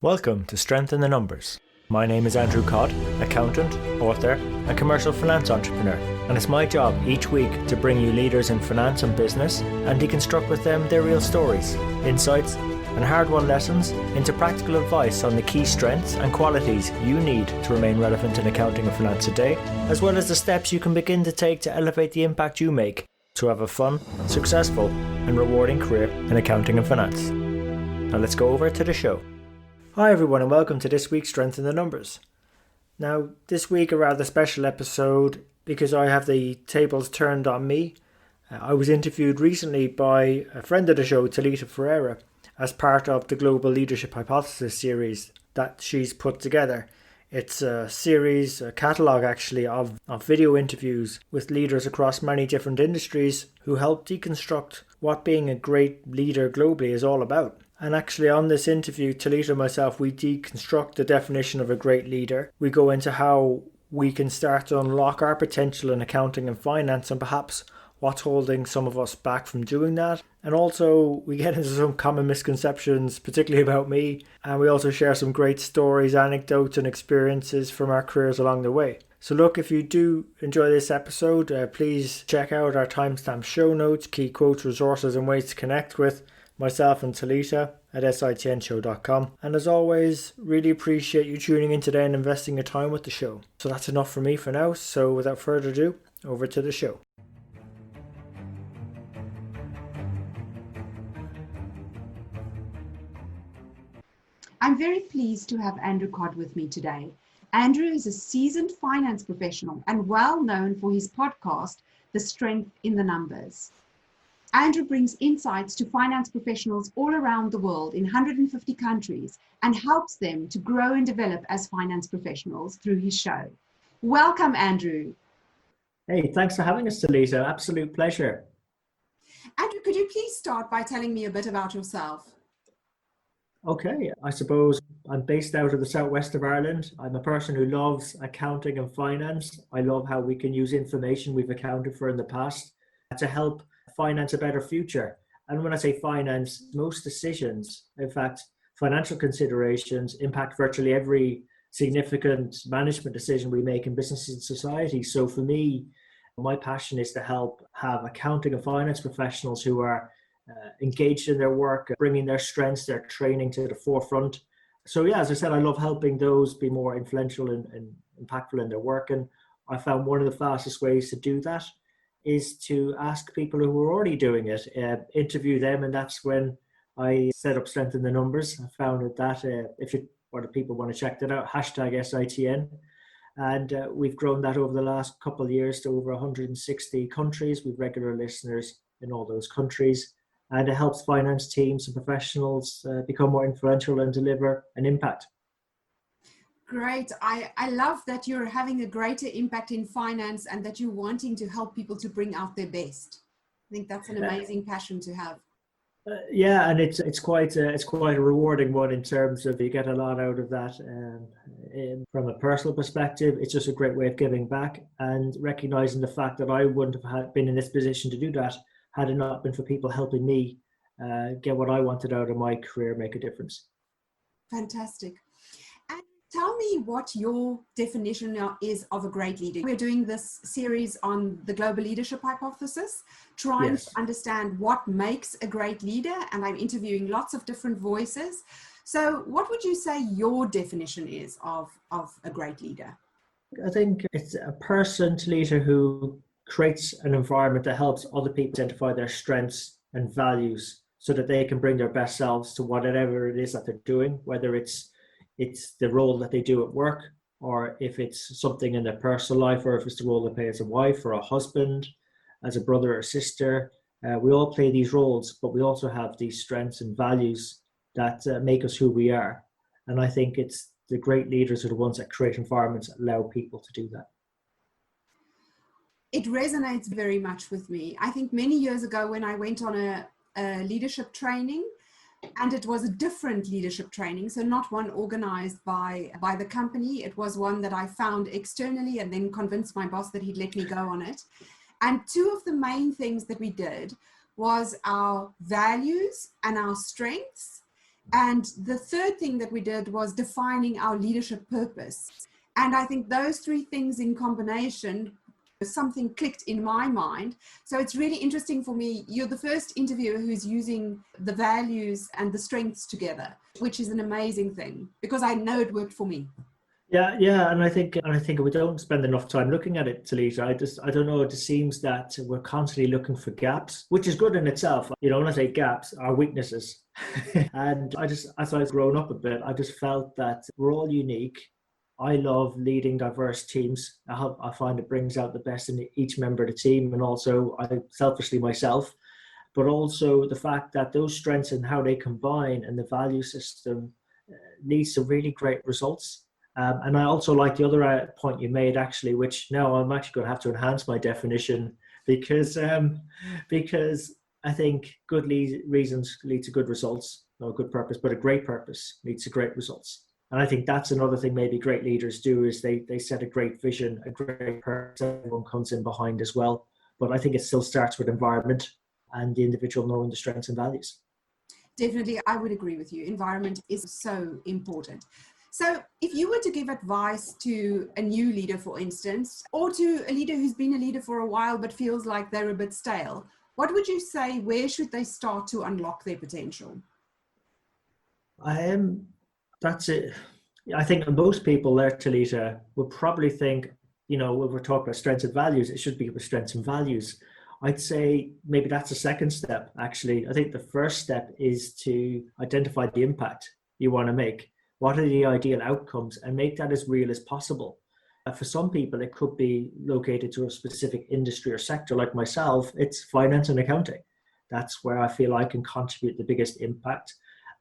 Welcome to Strength in the Numbers. My name is Andrew Codd, accountant, author, and commercial finance entrepreneur, and it's my job each week to bring you leaders in finance and business and deconstruct with them their real stories, insights, and hard-won lessons into practical advice on the key strengths and qualities you need to remain relevant in accounting and finance today, as well as the steps you can begin to take to elevate the impact you make to have a fun, successful, and rewarding career in accounting and finance. Now let's go over to the show. Hi everyone and welcome to this week's Strength in the Numbers. Now this week a rather special episode because I have the tables turned on me. I was interviewed recently by a friend of the show, Talita Ferreira, as part of the Global Leadership Hypothesis series that she's put together. It's a series, a catalogue actually, of video interviews with leaders across many different industries who help deconstruct what being a great leader globally is all about. And actually on this interview, Talita and myself, we deconstruct the definition of a great leader. We go into how we can start to unlock our potential in accounting and finance and perhaps what's holding some of us back from doing that. And also we get into some common misconceptions, particularly about me. And we also share some great stories, anecdotes and experiences from our careers along the way. So look, if you do enjoy this episode, please check out our timestamp show notes, key quotes, resources and ways to connect with myself and Talita at SITNshow.com. And as always, really appreciate you tuning in today and investing your time with the show. So that's enough for me for now. So without further ado, over to the show. I'm very pleased to have Andrew Codd with me today. Andrew is a seasoned finance professional and well known for his podcast, The Strength in the Numbers. Andrew brings insights to finance professionals all around the world in 150 countries and helps them to grow and develop as finance professionals through his show. Welcome, Andrew. Hey, thanks for having us, Talita. Absolute pleasure. Andrew, could you please start by telling me a bit about yourself? Okay, I suppose I'm based out of the southwest of Ireland. I'm a person who loves accounting and finance. I love how we can use information we've accounted for in the past to help finance a better future. And when I say finance, most decisions, in fact, financial considerations impact virtually every significant management decision we make in business and society. So for me, my passion is to help have accounting and finance professionals who are engaged in their work, bringing their strengths, their training to the forefront. So yeah, as I said, I love helping those be more influential and impactful in their work. And I found one of the fastest ways to do that is to ask people who are already doing it, interview them, and that's when I set up Strength in the Numbers. I founded that, if the people want to check that out, hashtag SITN. And we've grown that over the last couple of years to over 160 countries with regular listeners in all those countries. And it helps finance teams and professionals become more influential and deliver an impact. Great. I love that you're having a greater impact in finance and that you're wanting to help people to bring out their best. I think that's an amazing passion to have. Yeah, and it's quite a rewarding one in terms of you get a lot out of that. From a personal perspective, it's just a great way of giving back and recognizing the fact that I wouldn't have been in this position to do that had it not been for people helping me get what I wanted out of my career, make a difference. Fantastic. And tell me what your definition now is of a great leader. We're doing this series on the Global Leadership Hypothesis, trying to understand what makes a great leader, and I'm interviewing lots of different voices. So what would you say your definition is of a great leader? I think it's a person to leader who creates an environment that helps other people identify their strengths and values so that they can bring their best selves to whatever it is that they're doing, whether it's the role that they do at work, or if it's something in their personal life, or if it's the role they play as a wife or a husband, as a brother or sister. We all play these roles, but we also have these strengths and values that make us who we are. And I think it's the great leaders are the ones that create environments that allow people to do that. It resonates very much with me. I think many years ago when I went on a leadership training, and it was a different leadership training, so not one organized by the company. It was one that I found externally and then convinced my boss that he'd let me go on it. And two of the main things that we did was our values and our strengths And the third thing that we did was defining our leadership purpose. And I think those three things in combination, something clicked in my mind. So it's really interesting for me. You're the first interviewer who's using the values and the strengths together, which is an amazing thing because I know it worked for me. Yeah, and I think we don't spend enough time looking at it, Talita. I don't know. It just seems that we're constantly looking for gaps, which is good in itself. You know, when I say gaps, are weaknesses. And as I've grown up a bit, I just felt that we're all unique. I love leading diverse teams. I find it brings out the best in each member of the team, and also I selfishly myself, but also the fact that those strengths and how they combine and the value system leads to really great results. And I also like the other point you made, actually, which now I'm actually going to have to enhance my definition because I think good reasons lead to good results, no good purpose, but a great purpose leads to great results. And I think that's another thing maybe great leaders do is they set a great vision, a great purpose, everyone comes in behind as well. But I think it still starts with environment and the individual knowing the strengths and values. Definitely, I would agree with you. Environment is so important. So if you were to give advice to a new leader, for instance, or to a leader who's been a leader for a while but feels like they're a bit stale, what would you say? Where should they start to unlock their potential? That's it. I think most people there, Talita, would probably think, when we're talking about strengths and values, it should be with strengths and values. I'd say maybe that's the second step, actually. I think the first step is to identify the impact you want to make. What are the ideal outcomes and make that as real as possible. For some people, it could be located to a specific industry or sector. Like myself, it's finance and accounting. That's where I feel I can contribute the biggest impact.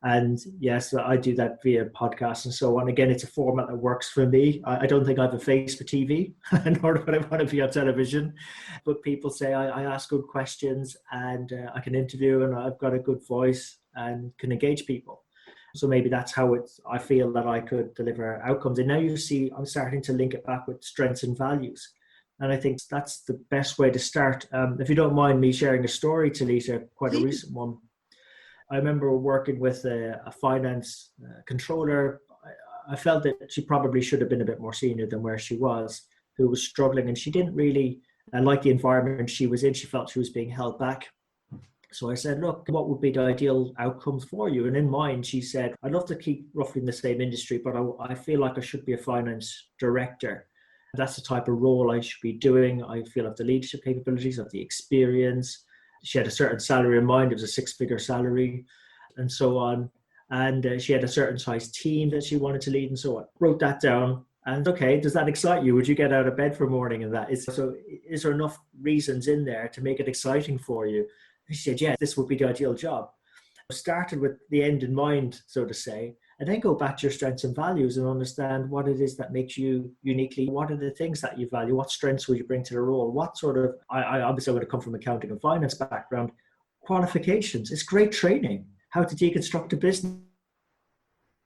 And yes, I do that via podcasts and so on. Again, it's a format that works for me. I don't think I have a face for TV, nor do I want to be on television. But people say I ask good questions and I can interview and I've got a good voice and can engage people. So maybe that's how I feel that I could deliver outcomes. And now you see, I'm starting to link it back with strengths and values. And I think that's the best way to start. If you don't mind me sharing a story, Talita, quite a recent one. I remember working with a finance controller. I felt that she probably should have been a bit more senior than where she was, who was struggling. And she didn't really like the environment she was in. She felt she was being held back. So I said, look, what would be the ideal outcomes for you? And in mind, she said, I'd love to keep roughly in the same industry, but I feel like I should be a finance director. That's the type of role I should be doing. I feel I have the leadership capabilities, I have the experience. She had a certain salary in mind. It was a 6-figure salary and so on. And she had a certain size team that she wanted to lead and so on. Wrote that down. And okay, does that excite you? Would you get out of bed for a morning and that? Is there enough reasons in there to make it exciting for you? And she said, yeah, this would be the ideal job. Started with the end in mind, so to say, and then go back to your strengths and values and understand what it is that makes you uniquely. What are the things that you value? What strengths will you bring to the role? What sort of, I obviously want to come from accounting and finance background, qualifications. It's great training, how to deconstruct a business,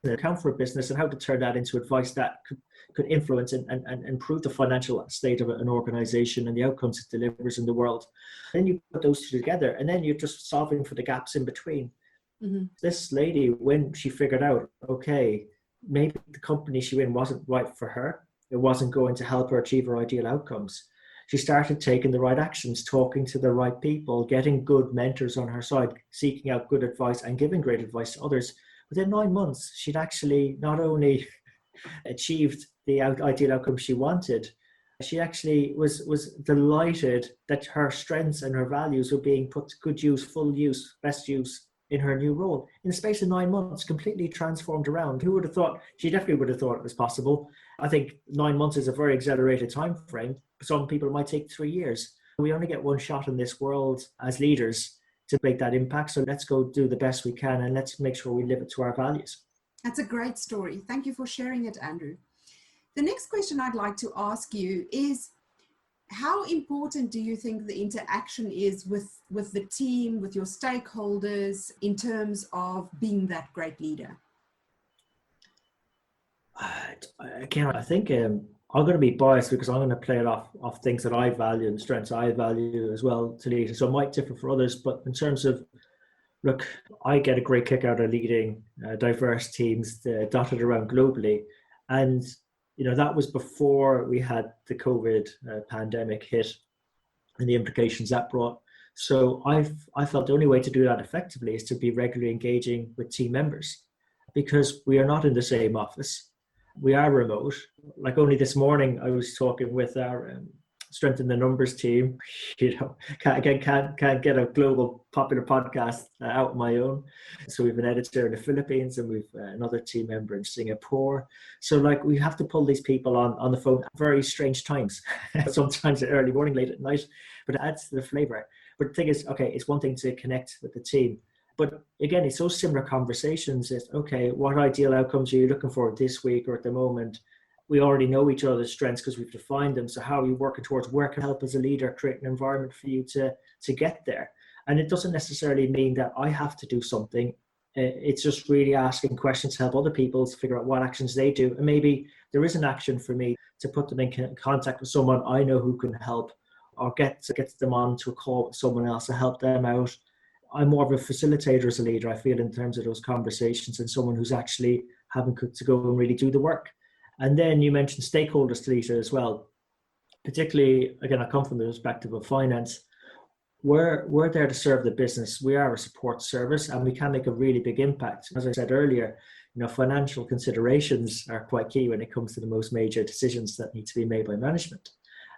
account for a business, and how to turn that into advice that could influence and improve the financial state of an organization and the outcomes it delivers in the world. Then you put those two together and then you're just solving for the gaps in between. Mm-hmm. This lady, when she figured out, okay, maybe the company she was in wasn't right for her, it wasn't going to help her achieve her ideal outcomes, she started taking the right actions, talking to the right people, getting good mentors on her side, seeking out good advice and giving great advice to others. Within 9 months, she'd actually not only achieved the ideal outcome she wanted, she actually was delighted that her strengths and her values were being put to good use, full use, best use in her new role. In the space of 9 months, completely transformed around. Who would have thought? She definitely would have thought it was possible. I think 9 months is a very accelerated time frame. Some people it might take 3 years. We only get one shot in this world as leaders to make that impact. So let's go do the best we can and let's make sure we live it to our values. That's a great story. Thank you for sharing it, Andrew. The next question I'd like to ask you is, how important do you think the interaction is with the team, with your stakeholders, in terms of being that great leader? Again, I think I'm going to be biased because I'm going to play it off things that I value and strengths I value as well, Talita. So it might differ for others, but in terms of Look, I get a great kick out of leading diverse teams dotted around globally. And, that was before we had the COVID pandemic hit and the implications that brought. So I felt the only way to do that effectively is to be regularly engaging with team members, because we are not in the same office. We are remote. Like only this morning, I was talking with our Strength in the Numbers team. Can't get a global popular podcast out on my own. So we have an editor in the Philippines, and we've another team member in Singapore. So like we have to pull these people on the phone at very strange times, sometimes at early morning, late at night, but it adds to the flavor. But the thing is, okay, it's one thing to connect with the team, but again, it's those similar conversations. It's okay, what ideal outcomes are you looking for this week or at the moment? We already know each other's strengths because we've defined them. So how are you working towards where can help as a leader create an environment for you to get there? And it doesn't necessarily mean that I have to do something. It's just really asking questions to help other people to figure out what actions they do. And maybe there is an action for me to put them in contact with someone I know who can help, or get them on to a call with someone else to help them out. I'm more of a facilitator as a leader, I feel, in terms of those conversations, and someone who's actually having to go and really do the work. And then you mentioned stakeholders, Talita, as well. Particularly, again, I come from the perspective of finance. We're there to serve the business. We are a support service, and we can make a really big impact. As I said earlier, financial considerations are quite key when it comes to the most major decisions that need to be made by management.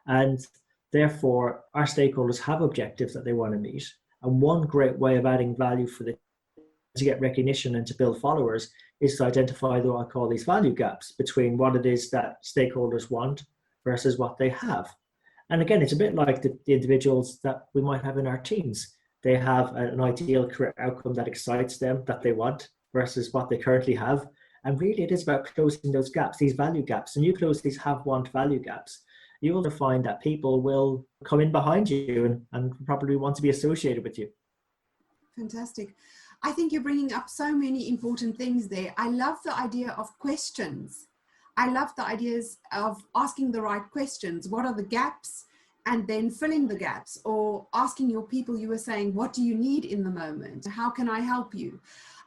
And therefore, our stakeholders have objectives that they want to meet. And one great way of adding value to get recognition and to build followers is to identify what I call these value gaps between what it is that stakeholders want versus what they have. And again, it's a bit like the individuals that we might have in our teams. They have an ideal career outcome that excites them, that they want, versus what they currently have. And really, it is about closing those gaps, these value gaps. And you close these have-want value gaps, you will find that people will come in behind you and probably want to be associated with you. Fantastic. I think you're bringing up so many important things there. I love the idea of questions. I love the ideas of asking the right questions. What are the gaps? And then filling the gaps, or asking your people, you were saying, what do you need in the moment? How can I help you?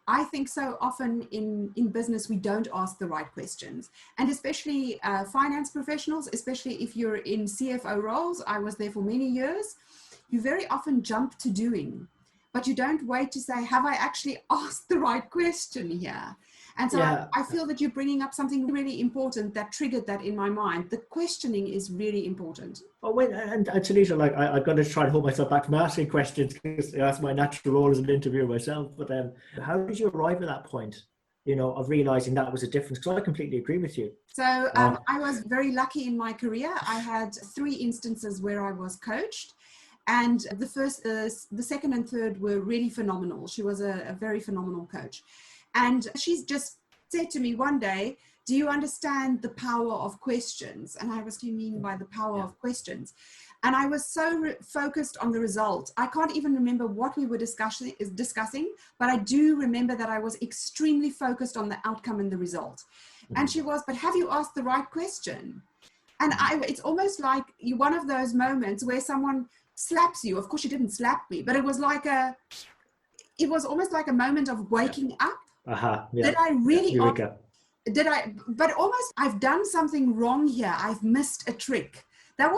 I think so often in business, we don't ask the right questions. And especially finance professionals, especially if you're in CFO roles, I was there for many years, you very often jump to doing, but you don't wait to say, have I actually asked the right question here? And so yeah. I feel that you're bringing up something really important that triggered that in my mind. The questioning is really important. Oh, wait, and Talita, like I've got to try and hold myself back from asking questions, because that's my natural role as an interviewer myself. But how did you arrive at that point, of realizing that was a difference? Because I completely agree with you. So I was very lucky in my career. I had 3 instances where I was coached. And the first, the second and third were really phenomenal. She was a very phenomenal coach. And she's just said to me one day, do you understand the power of questions? And I was, what do you mean by the power of questions? And I was so focused on the result. I can't even remember what we were discussing, but I do remember that I was extremely focused on the outcome and the result. And she was, but have you asked the right question? And it's almost like one of those moments where someone slaps you. Of course, she didn't slap me, but it was almost like a moment of waking up. Did I really? But almost I've done something wrong here. I've missed a trick. It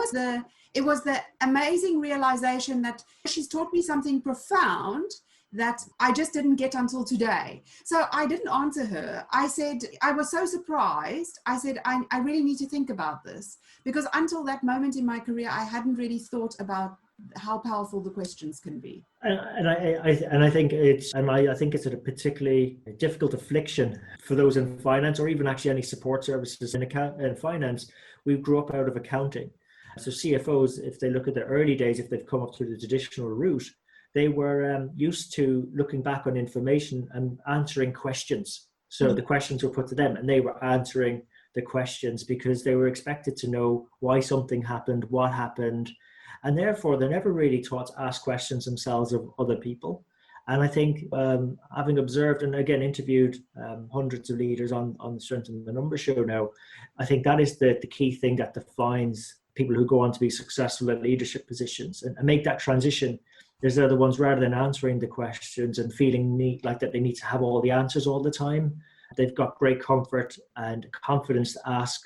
was the amazing realization that she's taught me something profound that I just didn't get until today. So I didn't answer her. I said, I was so surprised. I said, I really need to think about this, because until that moment in my career, I hadn't really thought about how powerful the questions can be. And I think it's a particularly difficult affliction for those in finance, or even actually any support services in finance. We grew up out of accounting. So CFOs, if they look at their early days, if they've come up through the traditional route, they were used to looking back on information and answering questions. So the questions were put to them, and they were answering the questions because they were expected to know why something happened, what happened. And therefore, they're never really taught to ask questions themselves of other people. And I think having observed and again interviewed hundreds of leaders on the Strength in the Numbers show now, I think that is the key thing that defines people who go on to be successful at leadership positions and make that transition There's the other ones, rather than answering the questions and feeling like that they need to have all the answers all the time, they've got great comfort and confidence to ask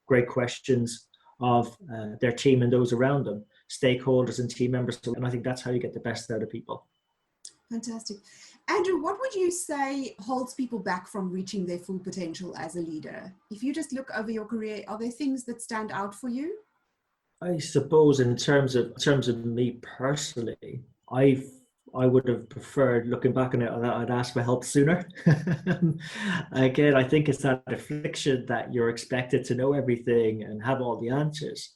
great questions of their team and those around them, stakeholders and team members. And I think that's how you get the best out of people. Fantastic. Andrew, what would you say holds people back from reaching their full potential as a leader? If you just look over your career, are there things that stand out for you? I suppose in terms of me personally, I would have preferred, looking back on it, I'd asked for help sooner. Again, I think it's that affliction that you're expected to know everything and have all the answers.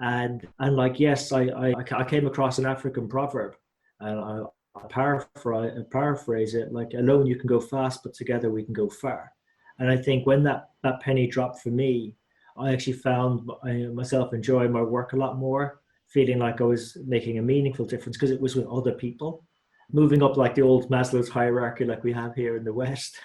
And like, yes, I came across an African proverb, and I paraphrase it, like, alone you can go fast, but together we can go far. And I think when that penny dropped for me, I actually found myself enjoying my work a lot more, feeling like I was making a meaningful difference because it was with other people, moving up like the old Maslow's hierarchy like we have here in the West.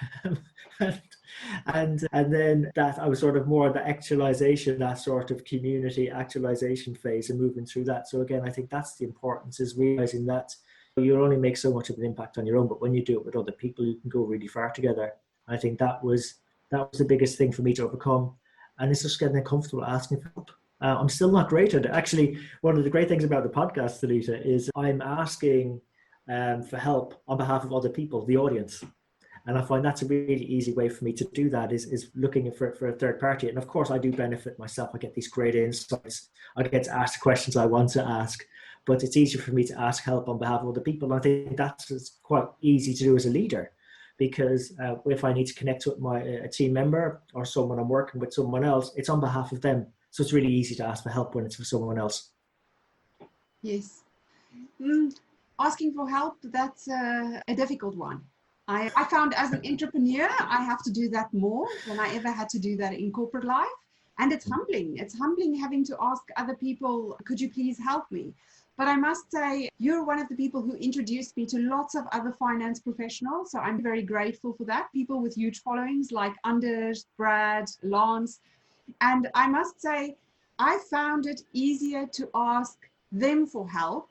and then that I was sort of more the actualization, that sort of community actualization phase, and moving through that. So again, I think that's the importance, is realizing that you'll only make so much of an impact on your own, but when you do it with other people, you can go really far together. I think that was the biggest thing for me to overcome. And it's just getting comfortable asking for help. I'm still not great at it. Actually, one of the great things about the podcast, Talita, is I'm asking for help on behalf of other people, the audience. And I find that's a really easy way for me to do that, is looking for a third party. And of course, I do benefit myself. I get these great insights. I get to ask the questions I want to ask. But it's easier for me to ask help on behalf of other people. And I think that's quite easy to do as a leader. Because if I need to connect with a team member or someone I'm working with, someone else, it's on behalf of them. So it's really easy to ask for help when it's for someone else. Yes. Asking for help, that's a difficult one. I found as an entrepreneur, I have to do that more than I ever had to do that in corporate life. And it's humbling. It's humbling having to ask other people, could you please help me? But I must say, you're one of the people who introduced me to lots of other finance professionals. So I'm very grateful for that. People with huge followings like Anders, Brad, Lance. And I must say, I found it easier to ask them for help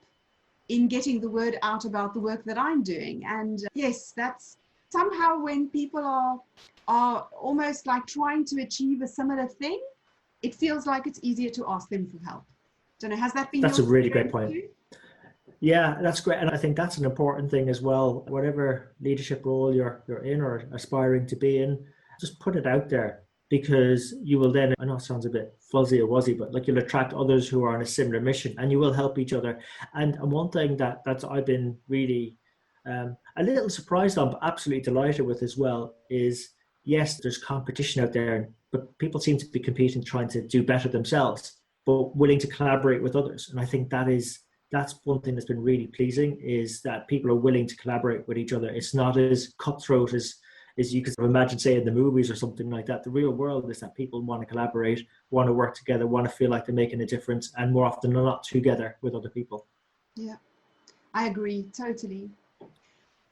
in getting the word out about the work that I'm doing. And yes, that's somehow when people are almost like trying to achieve a similar thing, it feels like it's easier to ask them for help. Don't know, has that been? That's a really great point. Yeah, that's great. And I think that's an important thing as well. Whatever leadership role you're in or aspiring to be in, just put it out there, because you will then, I know it sounds a bit fuzzy or wuzzy, but like, you'll attract others who are on a similar mission, and you will help each other. And one thing that I've been really a little surprised on, but absolutely delighted with as well, is yes, there's competition out there, but people seem to be competing, trying to do better themselves, but willing to collaborate with others. And I think that's one thing that's been really pleasing, is that people are willing to collaborate with each other. It's not as cutthroat as you could imagine, say, in the movies or something like that. The real world is that people want to collaborate, want to work together, want to feel like they're making a difference, and more often than not together with other people. Yeah, I agree, totally.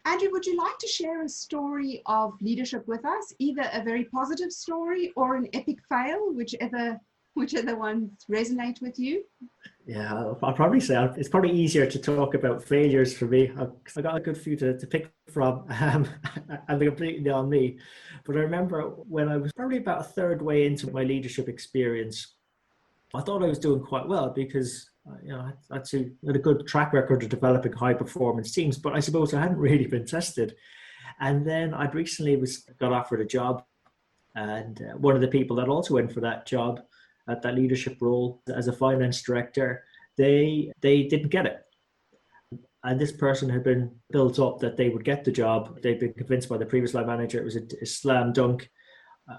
Andrew, would you like to share a story of leadership with us? Either a very positive story or an epic fail, whichever ones resonate with you? Yeah, I'll probably say it's probably easier to talk about failures for me. I got a good few to pick from, and they're completely on me. But I remember when I was probably about a third way into my leadership experience, I thought I was doing quite well, because I had a good track record of developing high performance teams, but I suppose I hadn't really been tested. And then I'd recently got offered a job, and one of the people that also went for that job at that leadership role as a finance director, they didn't get it. And this person had been built up that they would get the job. They'd been convinced by the previous line manager it was a slam dunk.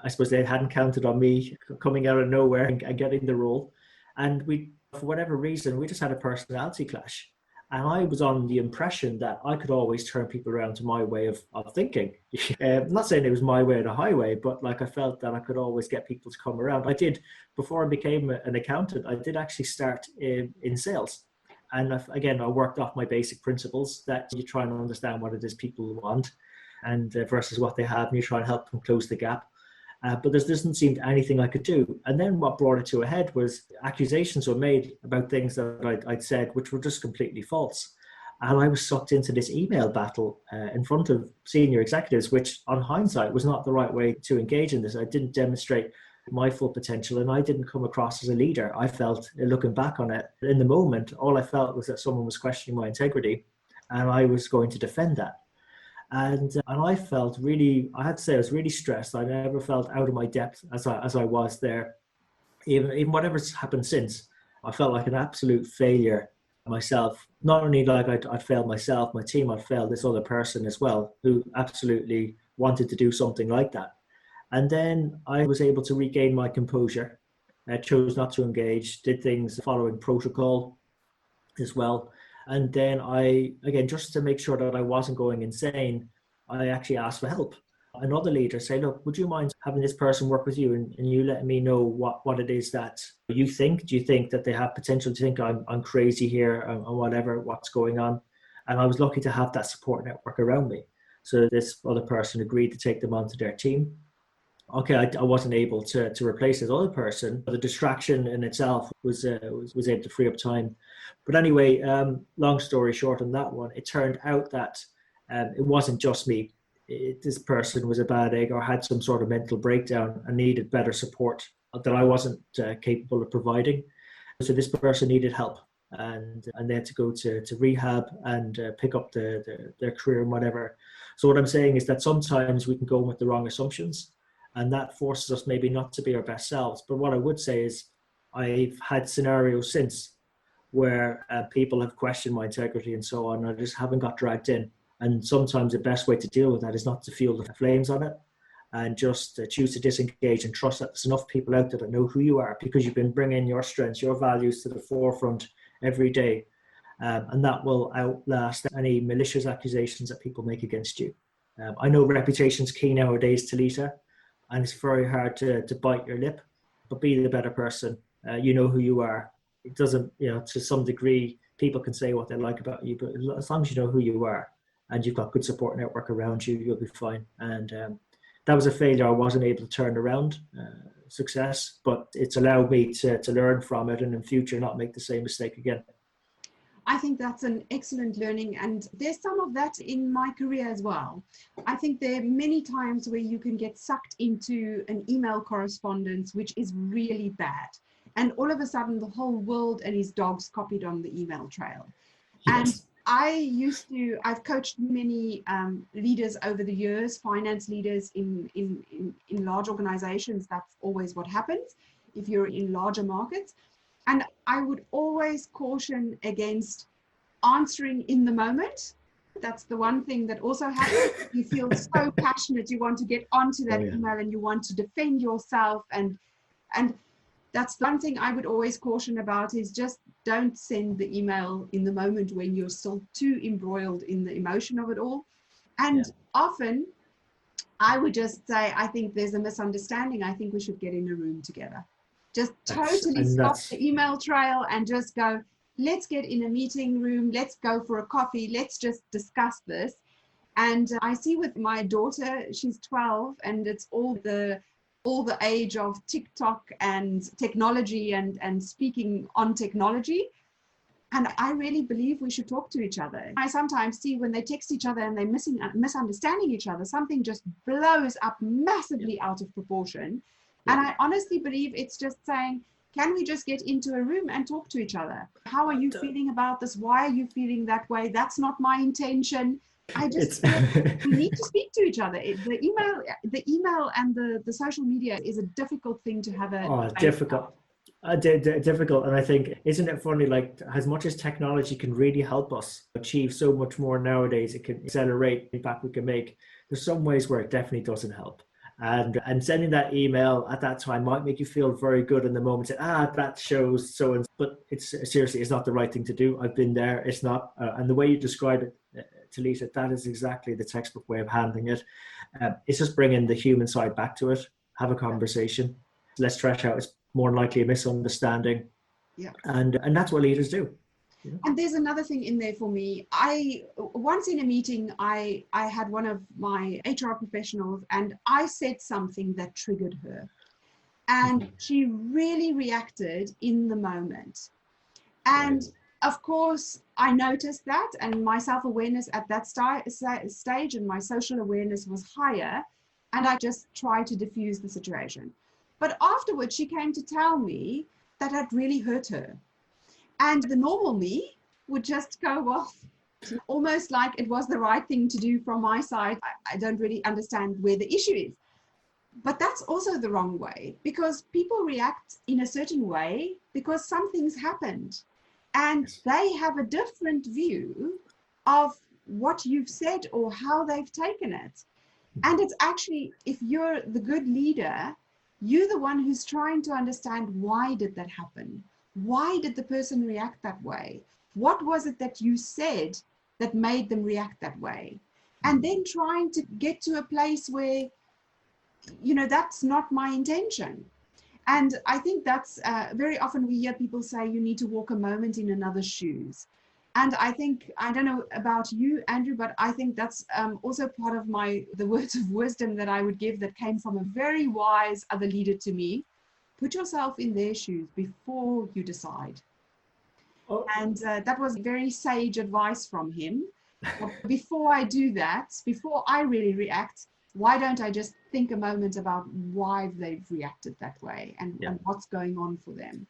I suppose they hadn't counted on me coming out of nowhere and getting the role. And for whatever reason, we just had a personality clash. And I was on the impression that I could always turn people around to my way of thinking. I'm not saying it was my way or the highway, but like, I felt that I could always get people to come around. I did, before I became an accountant, I did actually start in sales. And again, I worked off my basic principles that you try and understand what it is people want, and versus what they have, and you try and help them close the gap. But there doesn't seem anything I could do. And then what brought it to a head was accusations were made about things that I'd said, which were just completely false. And I was sucked into this email battle in front of senior executives, which on hindsight was not the right way to engage in this. I didn't demonstrate my full potential, and I didn't come across as a leader. I felt, looking back on it, in the moment, all I felt was that someone was questioning my integrity, and I was going to defend that. And I felt really, I had to say, I was really stressed. I never felt out of my depth as I was there. Even whatever's happened since, I felt like an absolute failure myself. Not only like I'd failed myself, my team, I'd failed this other person as well, who absolutely wanted to do something like that. And then I was able to regain my composure. I chose not to engage, did things following protocol as well. And then again, just to make sure that I wasn't going insane, I actually asked for help. Another leader say, look, would you mind having this person work with you and you letting me know what it is that you think? Do you think that they have potential? Do you think I'm crazy here or whatever, what's going on? And I was lucky to have that support network around me. So this other person agreed to take them onto their team. Okay, I wasn't able to replace this other person. The distraction in itself was able to free up time. But anyway, long story short on that one, it turned out that it wasn't just me. This person was a bad egg or had some sort of mental breakdown and needed better support that I wasn't capable of providing. So this person needed help, and they had to go to rehab and pick up their career and whatever. So what I'm saying is that sometimes we can go with the wrong assumptions, and that forces us maybe not to be our best selves. But what I would say is I've had scenarios since where people have questioned my integrity and so on. I just haven't got dragged in. And sometimes the best way to deal with that is not to fuel the flames on it and just choose to disengage and trust that there's enough people out there that know who you are, because you've been bringing your strengths, your values to the forefront every day. And that will outlast any malicious accusations that people make against you. I know reputation's key nowadays, Talita, and it's very hard to bite your lip, but be the better person. You know who you are. It doesn't, to some degree, people can say what they like about you, but as long as you know who you are, and you've got good support network around you, you'll be fine. And that was a failure I wasn't able to turn around, success, but it's allowed me to learn from it and in future not make the same mistake again. I think that's an excellent learning, and there's some of that in my career as well. I think there are many times where you can get sucked into an email correspondence, which is really bad. And all of a sudden the whole world and his dogs copied on the email trail. Yes. And I've coached many leaders over the years, finance leaders in large organizations. That's always what happens if you're in larger markets. And I would always caution against answering in the moment. That's the one thing that also happens. You feel so passionate, you want to get onto that email and you want to defend yourself. And that's one thing I would always caution about, is just don't send the email in the moment when you're still too embroiled in the emotion of it all. And often I would just say, I think there's a misunderstanding. I think we should get in a room together. Just totally stop the email trail and just go, let's get in a meeting room. Let's go for a coffee. Let's just discuss this. And I see with my daughter, she's 12, and it's all the age of TikTok and technology and speaking on technology. And I really believe we should talk to each other. I sometimes see when they text each other and they're misunderstanding each other, something just blows up massively out of proportion. And I honestly believe it's just saying, can we just get into a room and talk to each other? How are you feeling about this? Why are you feeling that way? That's not my intention. I just we need to speak to each other. The email and the social media is a difficult thing to have difficult. Difficult. And I think, isn't it funny, like as much as technology can really help us achieve so much more nowadays, it can accelerate the impact we can make. There's some ways where it definitely doesn't help. And sending that email at that time might make you feel very good in the moment. That shows so and, but it's seriously, it's not the right thing to do. I've been there. It's not. And the way you describe it, Talita, that is exactly the textbook way of handling it. It's just bringing the human side back to it. Have a conversation. Let's trash out. It's more likely a misunderstanding. Yeah. And that's what leaders do. And there's another thing in there for me. Once in a meeting, I had one of my HR professionals, and I said something that triggered her. And she really reacted in the moment. And Of course, I noticed that, and my self-awareness at that stage and my social awareness was higher, and I just tried to diffuse the situation. But afterwards, she came to tell me that had really hurt her. And the normal me would just go off, almost like it was the right thing to do from my side. I don't really understand where the issue is. But that's also the wrong way, because people react in a certain way because some things happened. And they have a different view of what you've said or how they've taken it. And it's actually, if you're the good leader, you're the one who's trying to understand, why did that happen? Why did the person react that way? What was it that you said that made them react that way? And then trying to get to a place where, that's not my intention. And I think that's very often we hear people say you need to walk a moment in another's shoes. And I think, I don't know about you, Andrew, but I think that's also part of the words of wisdom that I would give that came from a very wise other leader to me. Put yourself in their shoes before you decide. Oh. And that was very sage advice from him. Before I do that, before I really react, why don't I just think a moment about why they've reacted that way and what's going on for them?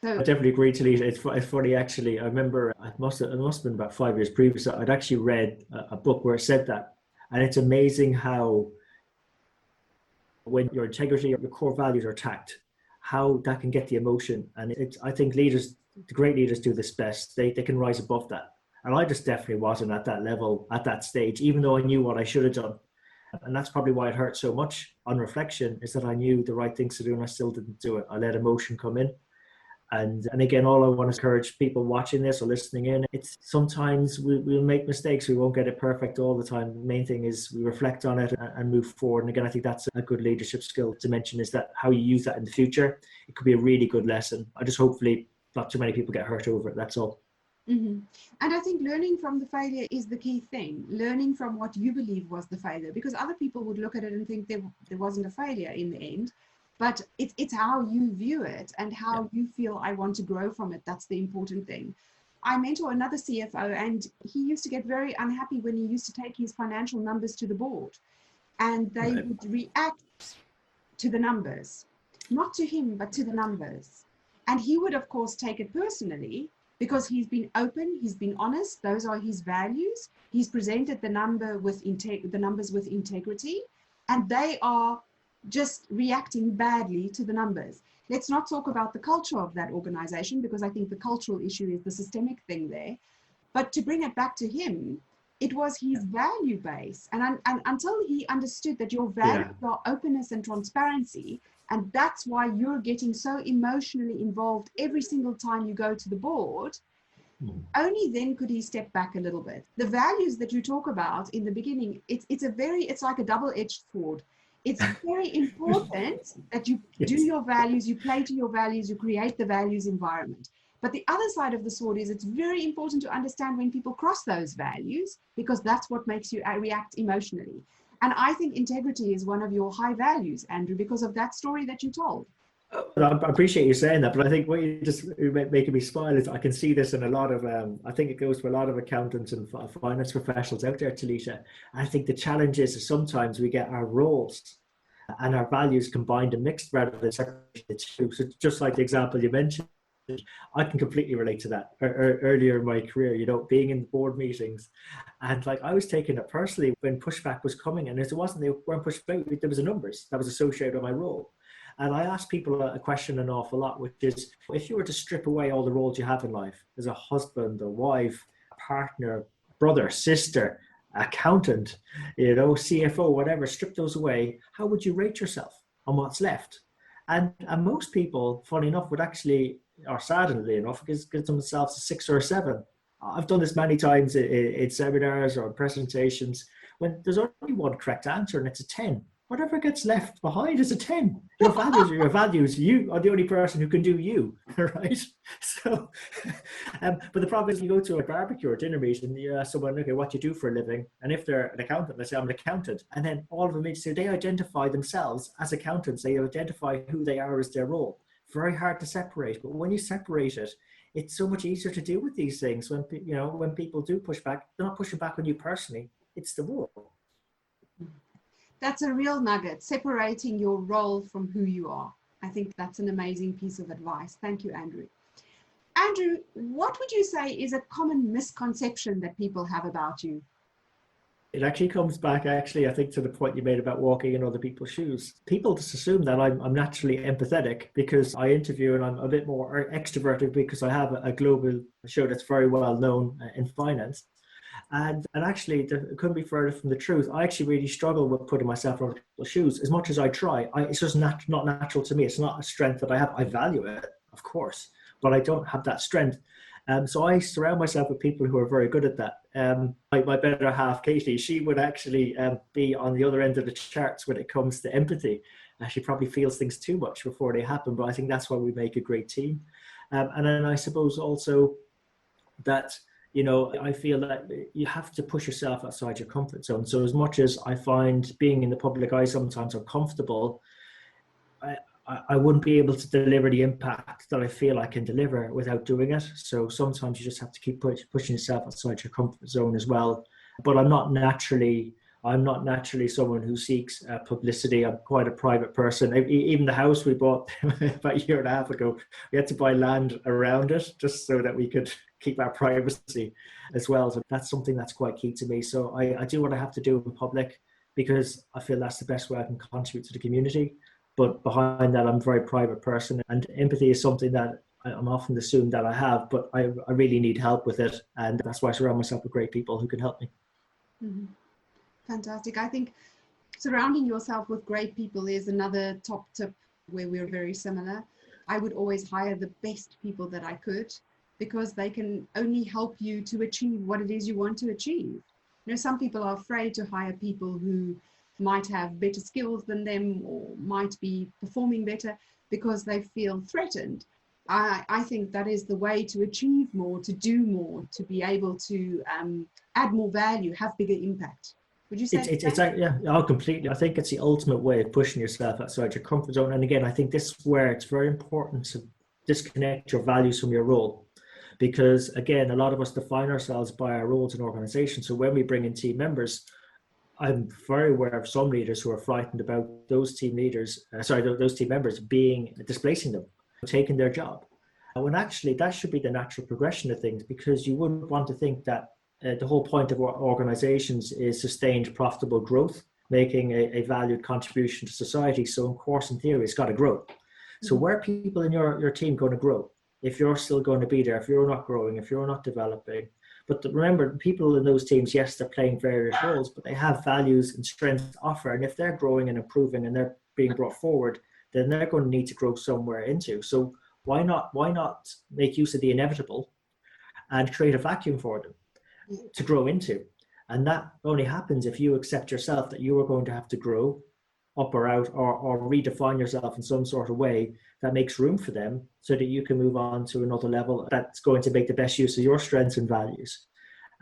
So, I definitely agree, Talita. It's funny, actually. I remember it must have been about 5 years previous. I'd actually read a book where it said that. And it's amazing how when your integrity, your core values are attacked, how that can get the emotion. And I think the great leaders do this best. They can rise above that. And I just definitely wasn't at that level, at that stage, even though I knew what I should have done. And that's probably why it hurt so much on reflection, is that I knew the right things to do and I still didn't do it. I let emotion come in. And again, all I want to encourage people watching this or listening in, it's sometimes we'll make mistakes. We won't get it perfect all the time. The main thing is we reflect on it and move forward. And again, I think that's a good leadership skill to mention, is that how you use that in the future. It could be a really good lesson. I just hopefully not too many people get hurt over it. That's all. Mm-hmm. And I think learning from the failure is the key thing. Learning from what you believe was the failure, because other people would look at it and think there wasn't a failure in the end. But it's how you view it and how you feel, I want to grow from it. That's the important thing. I mentor another CFO, and he used to get very unhappy when he used to take his financial numbers to the board, and they would react to the numbers, not to him, but to the numbers. And he would, of course, take it personally, because he's been open, he's been honest. Those are his values. He's presented the numbers with integrity, and they are just reacting badly to the numbers. Let's not talk about the culture of that organization, because I think the cultural issue is the systemic thing there. But to bring it back to him, it was his value base. And until he understood that your values are openness and transparency, and that's why you're getting so emotionally involved every single time you go to the board, only then could he step back a little bit. The values that you talk about in the beginning, it's like a double-edged sword. It's very important that you do your values, you play to your values, you create the values environment. But the other side of the sword is it's very important to understand when people cross those values, because that's what makes you react emotionally. And I think integrity is one of your high values, Andrew, because of that story that you told. I appreciate you saying that, but I think what you just making me smile is I can see this in a lot of, I think it goes for a lot of accountants and finance professionals out there, Talita. I think the challenge is sometimes we get our roles and our values combined and mixed rather than separated the two. So just like the example you mentioned, I can completely relate to that. Earlier in my career, being in board meetings, and like I was taking it personally when pushback was coming, and they weren't pushed out. There was a numbers that was associated with my role. And I ask people a question an awful lot, which is, if you were to strip away all the roles you have in life as a husband, a wife, a partner, brother, sister, accountant, CFO, whatever, strip those away, how would you rate yourself on what's left? And most people, funny enough, would actually, or sadly enough, give themselves a 6 or a 7. I've done this many times in seminars or presentations when there's only one correct answer, and it's a 10. Whatever gets left behind is a 10. Your values are your values. You are the only person who can do you, right? So, but the problem is, you go to a barbecue or dinner meeting and you ask someone, okay, what do you do for a living? And if they're an accountant, they say, I'm an accountant. And then all of them, they identify themselves as accountants. They identify who they are as their role. Very hard to separate. But when you separate it, it's so much easier to deal with these things when, when people do push back, they're not pushing back on you personally, it's the role. That's a real nugget, separating your role from who you are. I think that's an amazing piece of advice. Thank you, Andrew. Andrew, what would you say is a common misconception that people have about you? It actually comes back, I think, to the point you made about walking in other people's shoes. People just assume that I'm naturally empathetic because I interview and I'm a bit more extroverted because I have a global show that's very well known in finance. And actually, it couldn't be further from the truth. I actually really struggle with putting myself in other people's shoes. As much as I try, it's just not natural to me. It's not a strength that I have. I value it, of course, but I don't have that strength. So I surround myself with people who are very good at that. My better half, Katie, she would actually be on the other end of the charts when it comes to empathy. She probably feels things too much before they happen, but I think that's why we make a great team. And then I suppose also that, I feel that you have to push yourself outside your comfort zone. So as much as I find being in the public eye sometimes uncomfortable, I wouldn't be able to deliver the impact that I feel I can deliver without doing it. So sometimes you just have to keep pushing yourself outside your comfort zone as well. But I'm not naturally someone who seeks publicity. I'm quite a private person. Even the house we bought about a year and a half ago, we had to buy land around it just so that we could keep our privacy as well. So that's something that's quite key to me. So I do what I have to do in public because I feel that's the best way I can contribute to the community. But behind that, I'm a very private person, and empathy is something that I'm often assumed that I have, but I really need help with it. And that's why I surround myself with great people who can help me. Mm-hmm. Fantastic. I think surrounding yourself with great people is another top tip where we're very similar. I would always hire the best people that I could because they can only help you to achieve what it is you want to achieve. Some people are afraid to hire people who might have better skills than them or might be performing better because they feel threatened. I think that is the way to achieve more, to do more, to be able to add more value, have bigger impact. Would you say yeah, completely. I think it's the ultimate way of pushing yourself outside your comfort zone. And again, I think this is where it's very important to disconnect your values from your role. Because again, a lot of us define ourselves by our roles in organizations. So when we bring in team members, I'm very aware of some leaders who are frightened about those team members displacing them, taking their job. When actually that should be the natural progression of things, because you wouldn't want to think that the whole point of organizations is sustained profitable growth, making a valued contribution to society. So of course, in theory, it's got to grow. So where are people in your team going to grow? If you're still going to be there, if you're not growing, if you're not developing. But remember, people in those teams, yes, they're playing various roles, but they have values and strengths to offer. And if they're growing and improving and they're being brought forward, then they're going to need to grow somewhere into. So why not make use of the inevitable and create a vacuum for them to grow into? And that only happens if you accept yourself that you are going to have to grow up or out or redefine yourself in some sort of way that makes room for them so that you can move on to another level that's going to make the best use of your strengths and values.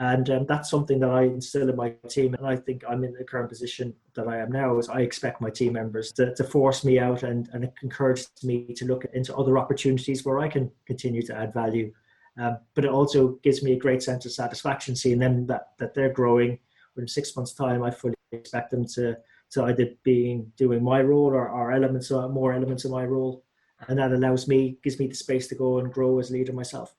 And that's something that I instill in my team. And I think I'm in the current position that I am now is I expect my team members to force me out and it encourages me to look into other opportunities where I can continue to add value. But it also gives me a great sense of satisfaction seeing them that they're growing. In 6 months' time, I fully expect them to either doing my role or more elements of my role. And that gives me the space to go and grow as a leader myself.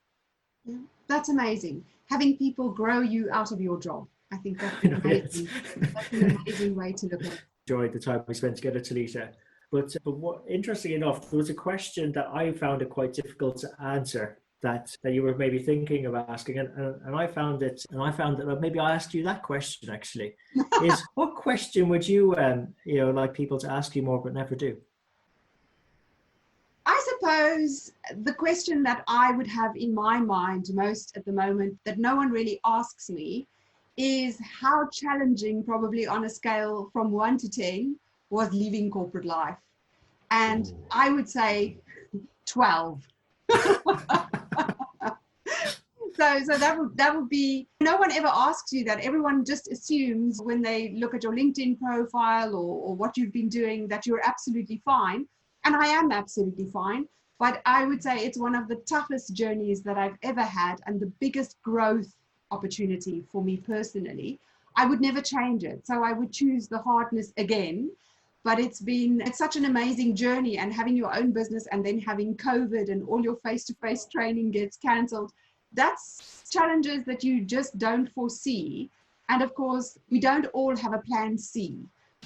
Yeah, that's amazing. Having people grow you out of your job. I think that's amazing. That's an amazing way to look at it. Enjoyed the time we spent together, Talita. But what, interesting enough, there was a question that I found it quite difficult to answer that you were maybe thinking of asking, and I found that maybe I'll ask you that question actually. Is what question would you like people to ask you more but never do? I suppose the question that I would have in my mind most at the moment that no one really asks me is how challenging, probably on a scale from 1 to 10, was leaving corporate life. And I would say 12. So that would be, no one ever asks you that. Everyone just assumes when they look at your LinkedIn profile or what you've been doing that you're absolutely fine. And I am absolutely fine. But I would say it's one of the toughest journeys that I've ever had and the biggest growth opportunity for me personally. I would never change it. So I would choose the hardness again. But it's such an amazing journey, and having your own business and then having COVID and all your face-to-face training gets cancelled. That's challenges that you just don't foresee. And of course, we don't all have a plan C.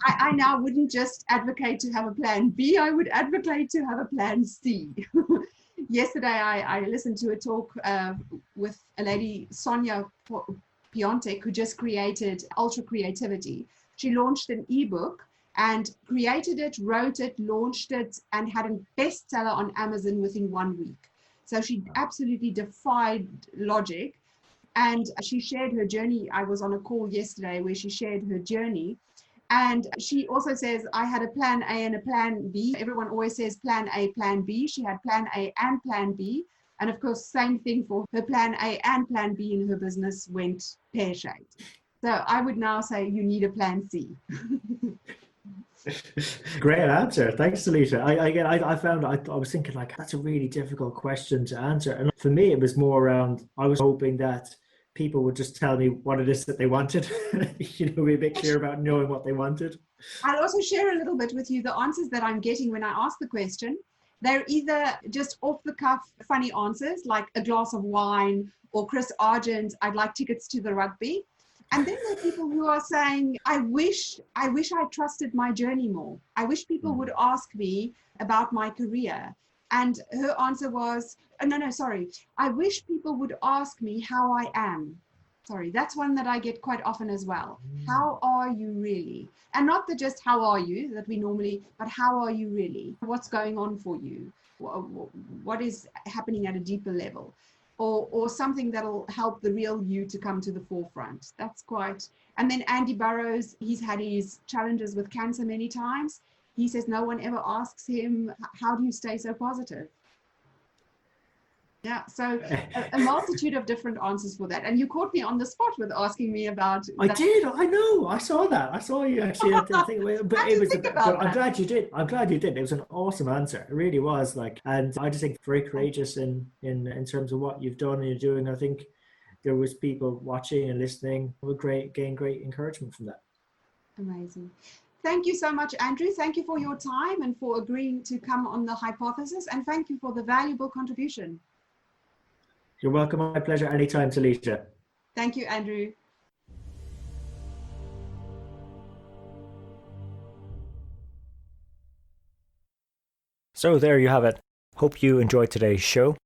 I now wouldn't just advocate to have a plan B, I would advocate to have a plan C. Yesterday, I listened to a talk with a lady, Sonia Piontek, who just created Ultra Creativity. She launched an ebook and created it, wrote it, launched it, and had a bestseller on Amazon within 1 week. So she absolutely defied logic. And she shared her journey. I was on a call yesterday where she shared her journey. And she also says, I had a plan A and a plan B. Everyone always says plan A, plan B. She had plan A and plan B. And of course, same thing for her plan A and plan B in her business went pear-shaped. So I would now say you need a plan C. Great answer. Thanks, Talita. I found I was thinking like that's a really difficult question to answer. And for me, it was more around, I was hoping that people would just tell me what it is that they wanted, be a bit clear about knowing what they wanted. I'll also share a little bit with you the answers that I'm getting when I ask the question. They're either just off the cuff, funny answers like a glass of wine, or Chris Argent, I'd like tickets to the rugby. And then there are people who are saying, I wish I trusted my journey more. I wish people would ask me about my career. And her answer was, I wish people would ask me how I am. Sorry, that's one that I get quite often as well. How are you really? And not just how are you that we normally, but how are you really? What's going on for you? What is happening at a deeper level? Or something that'll help the real you to come to the forefront. That's quite. And then Andy Burrows, he's had his challenges with cancer many times. He says no one ever asks him, how do you stay so positive? Yeah, so a multitude of different answers for that. And you caught me on the spot with asking me about. I did. I know. I saw that. I saw you actually. I think, but it was. But I'm glad you did. I'm glad you did. It was an awesome answer. It really was. And I just think very courageous in terms of what you've done and you're doing. I think there was people watching and listening who would gain great encouragement from that. Amazing. Thank you so much, Andrew. Thank you for your time and for agreeing to come on the hypothesis. And thank you for the valuable contribution. You're welcome. My pleasure. Anytime, Talita. Thank you, Andrew. So there you have it. Hope you enjoyed today's show.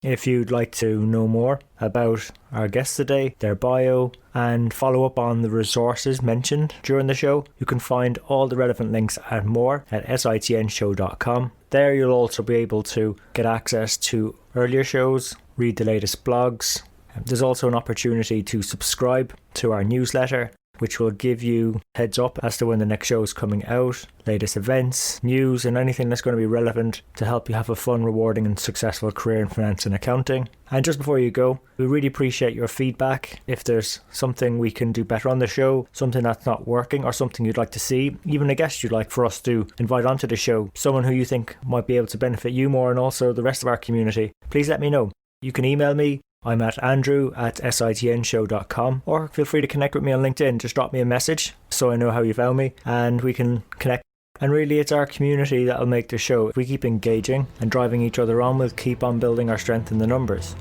If you'd like to know more about our guests today, their bio, and follow up on the resources mentioned during the show, you can find all the relevant links and more at sitnshow.com. There you'll also be able to get access to earlier shows, read the latest blogs. There's also an opportunity to subscribe to our newsletter, which will give you heads up as to when the next show is coming out, latest events, news, and anything that's going to be relevant to help you have a fun, rewarding and successful career in finance and accounting. And just before you go, we really appreciate your feedback. If there's something we can do better on the show, something that's not working, or something you'd like to see, even a guest you'd like for us to invite onto the show, someone who you think might be able to benefit you more and also the rest of our community, please let me know. You can email me. I'm at andrew@sitnshow.com, or feel free to connect with me on LinkedIn. Just drop me a message so I know how you found me and we can connect. And really, it's our community that'll make the show. If we keep engaging and driving each other on, we'll keep on building our strength in the numbers.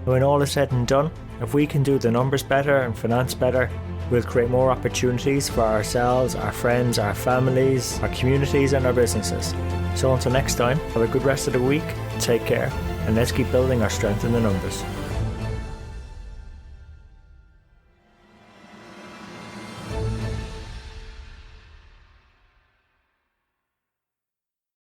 When all is said and done, if we can do the numbers better and finance better, we'll create more opportunities for ourselves, our friends, our families, our communities and our businesses. So until next time, have a good rest of the week, take care, and let's keep building our strength in the numbers.